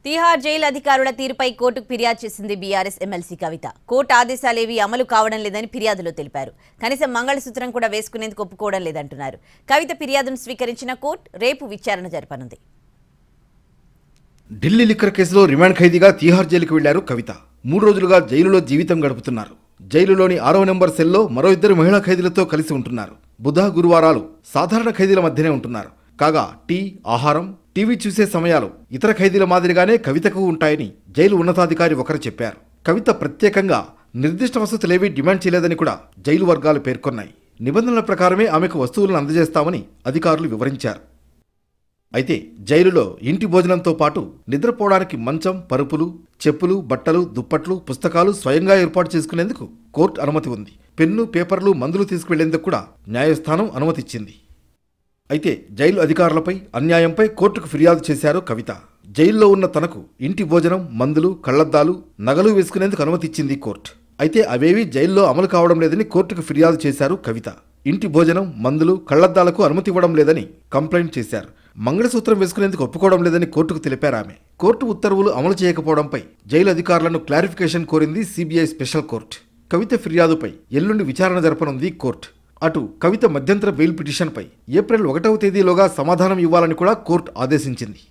Tihar jail అధికారుల తీరుపై కోర్టుకు ఫిర్యాదు చేసింది బీఆర్ఎస్ ఎమ్మెల్సీ కవిత. కోర్టు ఆదేశాలేవీ అమలు కావడం లేదని ఫిర్యాదులో తెలిపారు. కనీసం మంగళసూత్రం కూడా వేసుకునేందుకు ఒప్పుకోవడం లేదంటున్నారు. కవిత ఫిర్యాదును స్వీకరించిన కోర్టు రేపు విచారణ జరపనుంది. ఢిల్లీ లిక్కర్ కేసులో రిమాండ్ ఖైదీగా తిహార్ జైలుకు వెళ్లారు కవిత. 3 రోజులుగా జైలులో జీవితం గడుపుతున్నారు. జైలులోని 6వ నెంబర్ సెల్లో మరో 2 మహిళా ఖైదీలతో కలిసి ఉంటున్నారు. బుధ గురువారాలు సాధారణ ఖైదీల మధ్యనే ఉంటున్నారు. కాగా టీ, ఆహారం, టీవీ చూసే సమయాలు ఇతర ఖైదీల మాదిరిగానే కవితకు ఉంటాయని జైలు ఉన్నతాధికారి ఒకరు చెప్పారు. కవిత ప్రత్యేకంగా నిర్దిష్ట వసతులేవీ డిమాండ్ చేయలేదని కూడా జైలు వర్గాలు పేర్కొన్నాయి. నిబంధనల ప్రకారమే ఆమెకు వస్తువులను అందజేస్తామని అధికారులు వివరించారు. అయితే జైలులో ఇంటి భోజనంతో పాటు నిద్రపోవడానికి మంచం, పరుపులు, చెప్పులు, బట్టలు, దుప్పట్లు, పుస్తకాలు స్వయంగా ఏర్పాటు చేసుకునేందుకు కోర్టు అనుమతి ఉంది. పెన్ను, పేపర్లు, మందులు తీసుకువెళ్లేందుకు కూడా న్యాయస్థానం అనుమతిచ్చింది. అయితే జైలు అధికారులపై అన్యాయంపై కోర్టుకు ఫిర్యాదు చేశారు కవిత. జైల్లో ఉన్న తనకు ఇంటి భోజనం, మందులు, కళ్లద్దాలు, నగలు వేసుకునేందుకు అనుమతిచ్చింది కోర్టు. అయితే అవేవీ జైల్లో అమలు కావడం లేదని కోర్టుకు ఫిర్యాదు చేశారు కవిత. ఇంటి భోజనం, మందులు, కళ్లద్దాలకు అనుమతి ఇవ్వడం లేదని కంప్లైంట్ చేశారు. మంగళసూత్రం వేసుకునేందుకు ఒప్పుకోవడం లేదని కోర్టుకు తెలిపారు ఆమె. కోర్టు ఉత్తర్వులు అమలు చేయకపోవడంపై జైలు అధికారులను క్లారిఫికేషన్ కోరింది సిబిఐ స్పెషల్ కోర్టు. కవిత ఫిర్యాదుపై ఎల్లుండి విచారణ జరపనుంది కోర్టు. అటు కవిత మధ్యంతర బెయిల్ పిటిషన్పై ఏప్రిల్ 1వ తేదీలోగా సమాధానం ఇవ్వాలని కూడా కోర్టు ఆదేశించింది.